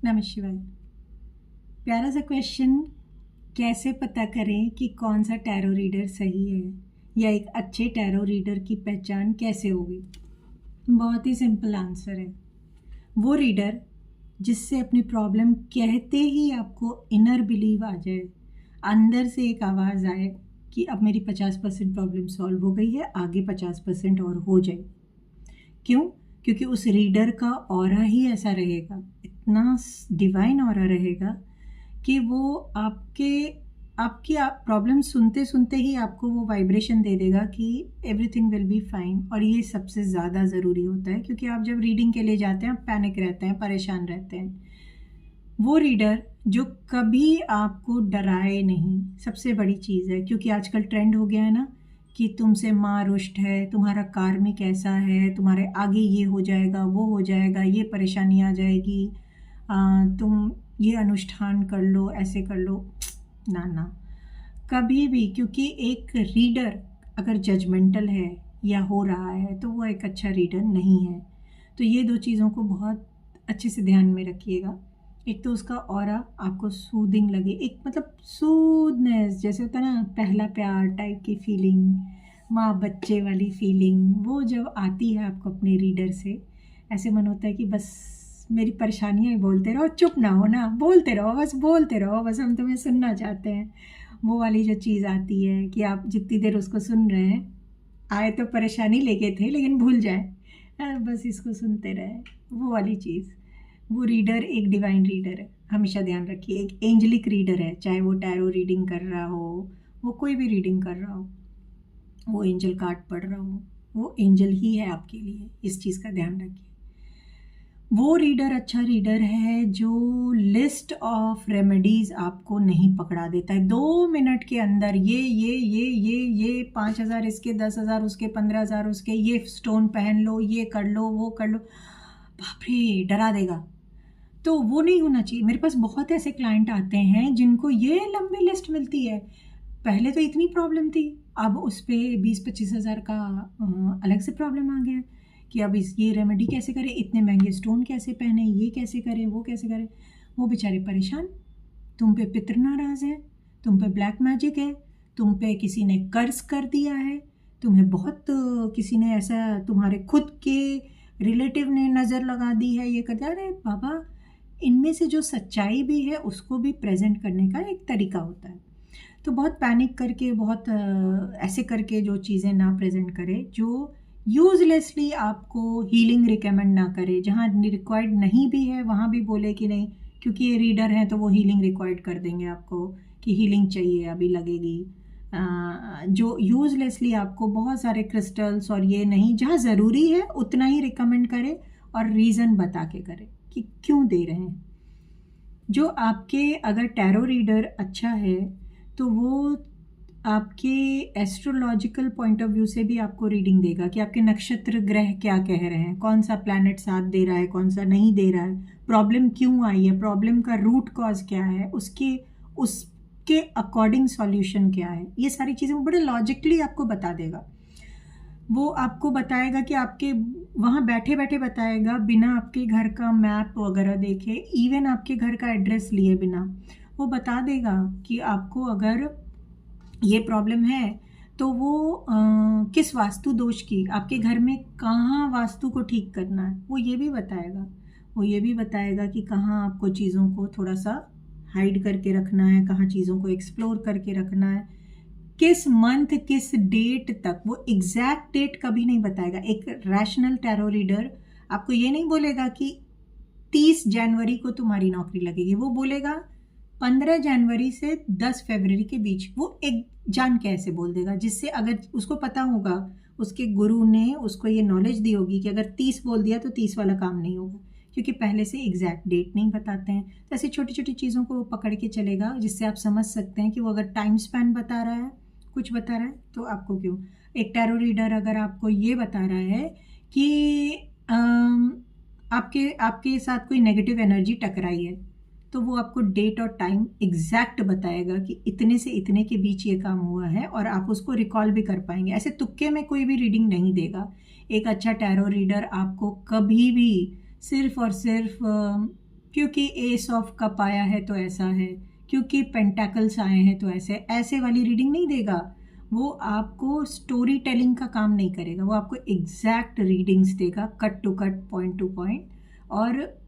नमः शिवाय। प्यारा सा क्वेश्चन, कैसे पता करें कि कौन सा टैरो रीडर सही है या एक अच्छे टैरो रीडर की पहचान कैसे होगी? बहुत ही सिंपल आंसर है। वो रीडर जिससे अपनी प्रॉब्लम कहते ही आपको इनर बिलीव आ जाए, अंदर से एक आवाज़ आए कि अब मेरी 50% प्रॉब्लम सॉल्व हो गई है, आगे 50% और हो जाए। क्यों? क्योंकि उस रीडर का ऑरा ही ऐसा रहेगा, इतना डिवाइन ऑरा रहेगा कि वो आपकी प्रॉब्लम सुनते सुनते ही आपको वो वाइब्रेशन दे देगा कि एवरीथिंग विल बी फाइन। और ये सबसे ज़्यादा ज़रूरी होता है, क्योंकि आप जब रीडिंग के लिए जाते हैं आप पैनिक रहते हैं, परेशान रहते हैं। वो रीडर जो कभी आपको डराए नहीं, सबसे बड़ी चीज़ है। क्योंकि आजकल ट्रेंड हो गया है ना कि तुमसे माँ रुष्ट है, तुम्हारा कार्मिक ऐसा है, तुम्हारे आगे ये हो जाएगा, वो हो जाएगा, ये परेशानी आ जाएगी, तुम ये अनुष्ठान कर लो, ऐसे कर लो। ना ना, कभी भी। क्योंकि एक रीडर अगर जजमेंटल है या हो रहा है तो वो एक अच्छा रीडर नहीं है। तो ये दो चीज़ों को बहुत अच्छे से ध्यान में रखिएगा। एक तो उसका ऑरा आपको सूदिंग लगे, एक मतलब सूदनेस, जैसे होता है ना पहला प्यार टाइप की फीलिंग, माँ बच्चे वाली फीलिंग, वो जब आती है आपको अपने रीडर से, ऐसे मन होता है कि बस मेरी परेशानियाँ ही बोलते रहो, चुप ना हो ना, बोलते रहो, बस बोलते रहो, बस हम तुम्हें सुनना चाहते हैं। वो वाली जो चीज़ आती है कि आप जितनी देर उसको सुन रहे हैं, आए तो परेशानी लेके थे लेकिन भूल जाए, बस इसको सुनते रहे, वो वाली चीज़। वो रीडर एक डिवाइन रीडर है, हमेशा ध्यान रखिए। एक एंजलिक रीडर है, चाहे वो टैरो रीडिंग कर रहा हो, वो कोई भी रीडिंग कर रहा हो, वो एंजल कार्ड पढ़ रहा हो, वो एंजल ही है आपके लिए। इस चीज़ का ध्यान रखिए। वो रीडर अच्छा रीडर है जो लिस्ट ऑफ रेमेडीज़ आपको नहीं पकड़ा देता है 2 मिनट के अंदर। ये 5,000 इसके, 10,000 उसके, 15,000 उसके, ये स्टोन पहन लो, ये कर लो, वो कर लो, बाप रे, डरा देगा। तो वो नहीं होना चाहिए। मेरे पास बहुत ऐसे क्लाइंट आते हैं जिनको ये लंबी लिस्ट मिलती है। पहले तो इतनी प्रॉब्लम थी, अब उस पर 20-25 हज़ार का अलग से प्रॉब्लम आ गया कि अब ये रेमेडी कैसे करें, इतने महंगे स्टोन कैसे पहने, ये कैसे करें, वो कैसे करें। वो बेचारे परेशान। तुम पे पितर नाराज़ है, तुम पे ब्लैक मैजिक है, तुम पे किसी ने कर्ज कर दिया है, तुम्हें बहुत किसी ने ऐसा, तुम्हारे खुद के रिलेटिव ने नज़र लगा दी है, ये कर दिया। अरे बाबा, इनमें से जो सच्चाई भी है उसको भी प्रेजेंट करने का एक तरीका होता है। तो बहुत पैनिक करके, बहुत ऐसे करके जो चीज़ें ना प्रेजेंट करे, जो यूजलेसली आपको हीलिंग रिकमेंड ना करे, जहाँ रिक्वायर्ड नहीं भी है वहाँ भी बोले कि नहीं, क्योंकि ये रीडर हैं तो वो हीलिंग रिक्वायर्ड कर देंगे आपको कि हीलिंग चाहिए, अभी लगेगी। जो यूजलेसली आपको बहुत सारे क्रिस्टल्स और ये नहीं, जहाँ ज़रूरी है उतना ही रिकमेंड करे और रीज़न बता के करे कि क्यों दे रहे हैं। जो आपके, अगर टैरो रीडर अच्छा है तो वो आपके एस्ट्रोलॉजिकल पॉइंट ऑफ व्यू से भी आपको रीडिंग देगा कि आपके नक्षत्र ग्रह क्या कह रहे हैं, कौन सा प्लैनेट साथ दे रहा है, कौन सा नहीं दे रहा है, प्रॉब्लम क्यों आई है, प्रॉब्लम का रूट कॉज क्या है, उसके अकॉर्डिंग सॉल्यूशन क्या है। ये सारी चीज़ें वो बड़े लॉजिकली आपको बता देगा। वो आपको बताएगा कि आपके वहाँ बैठे बैठे बताएगा, बिना आपके घर का मैप वगैरह देखे, इवन आपके घर का एड्रेस लिए बिना, वो बता देगा कि आपको अगर ये प्रॉब्लम है तो वो किस वास्तु दोष की, आपके घर में कहाँ वास्तु को ठीक करना है, वो ये भी बताएगा। वो ये भी बताएगा कि कहाँ आपको चीज़ों को थोड़ा सा हाइड करके रखना है, कहाँ चीज़ों को एक्सप्लोर करके रखना है, किस मंथ किस डेट तक। वो एग्जैक्ट डेट कभी नहीं बताएगा। एक रैशनल टैरो रीडर आपको ये नहीं बोलेगा कि 30 जनवरी को तुम्हारी नौकरी लगेगी, वो बोलेगा 15 जनवरी से 10 फरवरी के बीच। वो एक जान के ऐसे बोल देगा, जिससे अगर उसको पता होगा, उसके गुरु ने उसको ये नॉलेज दी होगी कि अगर 30 बोल दिया तो 30 वाला काम नहीं होगा, क्योंकि पहले से एग्जैक्ट डेट नहीं बताते हैं। तो ऐसी छोटी छोटी चीज़ों को पकड़ के चलेगा, जिससे आप समझ सकते हैं कि वो अगर टाइम स्पैन बता रहा है, कुछ बता रहा है, तो आपको क्यों। एक टैरो रीडर अगर आपको ये बता रहा है कि आपके साथ कोई नेगेटिव एनर्जी टकराई है, तो वो आपको डेट और टाइम एग्जैक्ट बताएगा कि इतने से इतने के बीच ये काम हुआ है, और आप उसको रिकॉल भी कर पाएंगे। ऐसे तुक्के में कोई भी रीडिंग नहीं देगा। एक अच्छा टैरो रीडर आपको कभी भी सिर्फ और सिर्फ क्योंकि एस ऑफ कप आया है तो ऐसा है, क्योंकि पेंटाकल्स आए हैं तो ऐसे वाली रीडिंग नहीं देगा। वो आपको स्टोरी टेलिंग का काम नहीं करेगा, वो आपको एग्जैक्ट रीडिंग्स देगा, cut to cut, point to point. और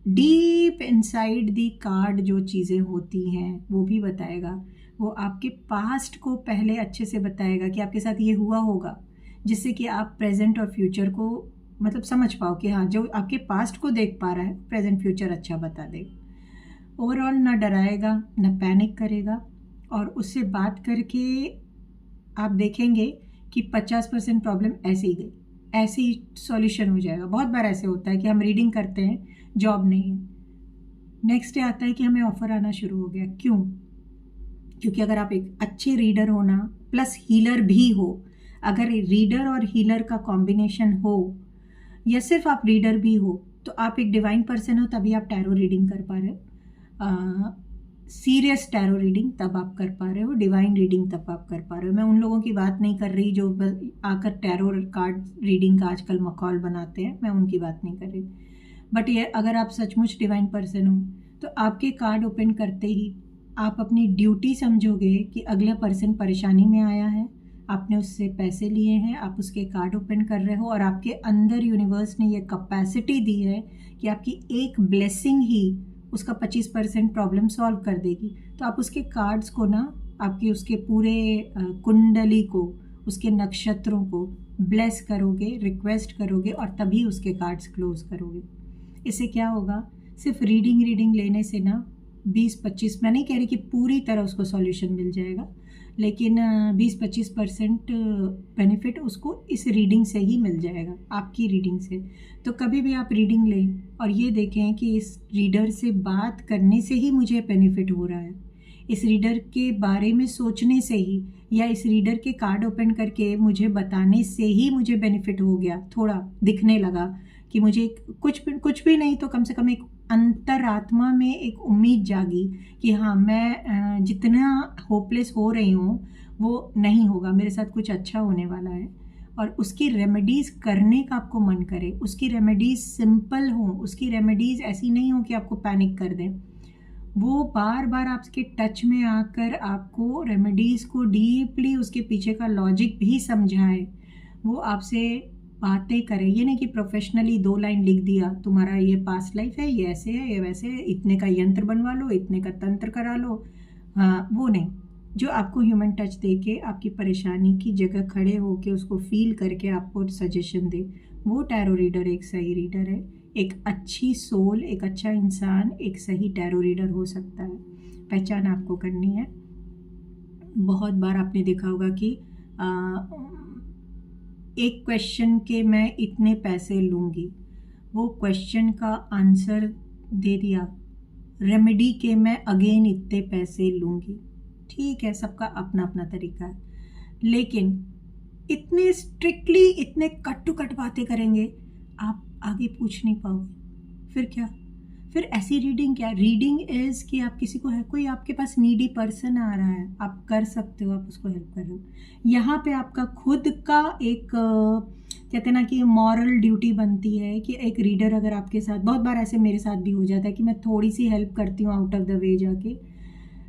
डीप इनसाइड दी कार्ड जो चीज़ें होती हैं वो भी बताएगा। वो आपके पास्ट को पहले अच्छे से बताएगा कि आपके साथ ये हुआ होगा, जिससे कि आप प्रेजेंट और फ्यूचर को मतलब समझ पाओ कि हाँ, जो आपके पास्ट को देख पा रहा है प्रेजेंट फ्यूचर अच्छा बता देगा। ओवरऑल ना डराएगा ना पैनिक करेगा, और उससे बात करके आप देखेंगे कि 50% प्रॉब्लम ऐसे ही गई, ऐसे ही सॉल्यूशन हो जाएगा। बहुत बार ऐसे होता है कि हम रीडिंग करते हैं, जॉब नहीं है, नेक्स्ट डे आता है कि हमें ऑफर आना शुरू हो गया। क्यों? क्योंकि अगर आप एक अच्छे रीडर हो ना, प्लस हीलर भी हो, अगर रीडर और हीलर का कॉम्बिनेशन हो, या सिर्फ आप रीडर भी हो, तो आप एक डिवाइन पर्सन हो, तभी आप टैरो रीडिंग कर पा रहे हो। सीरियस टैरो रीडिंग तब आप कर पा रहे हो, डिवाइन रीडिंग तब आप कर पा रहे हो। मैं उन लोगों की बात नहीं कर रही जो बस आकर टैरो कार्ड रीडिंग का आजकल मखौल बनाते हैं, मैं उनकी बात नहीं कर रही। बट ये अगर आप सचमुच डिवाइन पर्सन हो, तो आपके कार्ड ओपन करते ही आप अपनी ड्यूटी समझोगे कि अगला पर्सन परेशानी में आया है, आपने उससे पैसे लिए हैं, आप उसके कार्ड ओपन कर रहे हो, और आपके अंदर यूनिवर्स ने ये कैपेसिटी दी है कि आपकी एक ब्लेसिंग ही उसका 25% प्रॉब्लम सॉल्व कर देगी। तो आप उसके कार्ड्स को ना, आपके उसके पूरे कुंडली को, उसके नक्षत्रों को ब्लेस करोगे, रिक्वेस्ट करोगे, और तभी उसके कार्ड्स क्लोज करोगे। इससे क्या होगा? सिर्फ रीडिंग लेने से ना 20-25, मैं नहीं कह रही कि पूरी तरह उसको सॉल्यूशन मिल जाएगा, लेकिन 20-25% बेनिफिट उसको इस रीडिंग से ही मिल जाएगा, आपकी रीडिंग से। तो कभी भी आप रीडिंग लें और ये देखें कि इस रीडर से बात करने से ही मुझे बेनिफिट हो रहा है, इस रीडर के बारे में सोचने से ही, या इस रीडर के कार्ड ओपन करके मुझे बताने से ही मुझे बेनिफिट हो गया, थोड़ा दिखने लगा कि मुझे कुछ भी नहीं तो कम से कम एक अंतरात्मा में एक उम्मीद जागी कि हाँ, मैं जितना होपलेस हो रही हूँ वो नहीं होगा, मेरे साथ कुछ अच्छा होने वाला है। और उसकी रेमेडीज़ करने का आपको मन करे, उसकी रेमेडीज़ सिंपल हों, उसकी रेमेडीज़ ऐसी नहीं हो कि आपको पैनिक कर दें। वो बार बार आपके टच में आकर आपको रेमेडीज़ को डीपली उसके पीछे का लॉजिक भी समझाए, वो आपसे बातें करें। ये नहीं कि प्रोफेशनली 2 लाइन लिख दिया, तुम्हारा ये पास्ट लाइफ है, ये ऐसे है, ये वैसे है, इतने का यंत्र बनवा लो, इतने का तंत्र करा लो, हाँ वो नहीं। जो आपको ह्यूमन टच दे के आपकी परेशानी की जगह खड़े होके उसको फील करके आपको सजेशन दे, वो टैरो रीडर एक सही रीडर है। एक अच्छी सोल, एक अच्छा इंसान एक सही टैरो रीडर हो सकता है। पहचान आपको करनी है। बहुत बार आपने देखा होगा कि एक क्वेश्चन के मैं इतने पैसे लूँगी, वो क्वेश्चन का आंसर दे दिया, रेमेडी के मैं अगेन इतने पैसे लूँगी। ठीक है, सबका अपना अपना तरीका है, लेकिन इतने स्ट्रिक्टली, इतने कट टू कट बातें करेंगे, आप आगे पूछ नहीं पाओगे। फिर क्या? फिर ऐसी रीडिंग क्या? रीडिंग इज़ कि आप किसी को है, कोई आपके पास नीडी पर्सन आ रहा है, आप कर सकते हो, आप उसको हेल्प कर रहे हो। यहाँ पे आपका खुद का एक कहते हैं ना कि मॉरल ड्यूटी बनती है कि एक रीडर अगर आपके साथ, बहुत बार ऐसे मेरे साथ भी हो जाता है कि मैं थोड़ी सी हेल्प करती हूँ आउट ऑफ द वे जाके,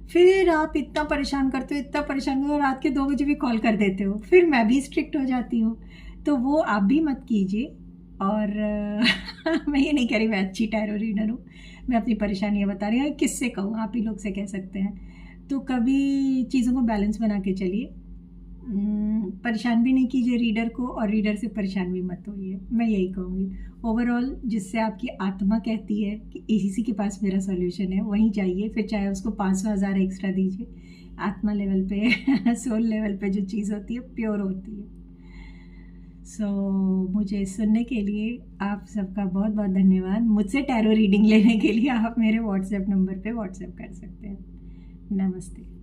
फिर आप इतना परेशान करते हो, इतना परेशान करते हो, रात के 2 बजे भी कॉल कर देते हो, फिर मैं भी स्ट्रिक्ट हो जाती हूँ। तो वो आप भी मत कीजिए। और मैं ये नहीं कह रही मैं अच्छी टैरो रीडर हूँ, मैं अपनी परेशानियाँ बता रही हूँ, किससे कहूँ, आप ही लोग से कह सकते हैं। तो कभी चीज़ों को बैलेंस बना के चलिए, परेशान भी नहीं कीजिए रीडर को, और रीडर से परेशान भी मत होइए, मैं यही कहूँगी। ओवरऑल जिससे आपकी आत्मा कहती है कि इसी के पास मेरा सॉल्यूशन है, वहीं जाइए, फिर चाहे उसको 500-1000 एक्स्ट्रा दीजिए। आत्मा लेवल पे सोल लेवल पे जो चीज़ होती है प्योर होती है। मुझे सुनने के लिए आप सबका बहुत बहुत धन्यवाद। मुझसे टैरो रीडिंग लेने के लिए आप मेरे व्हाट्सएप नंबर पे व्हाट्सएप कर सकते हैं। नमस्ते।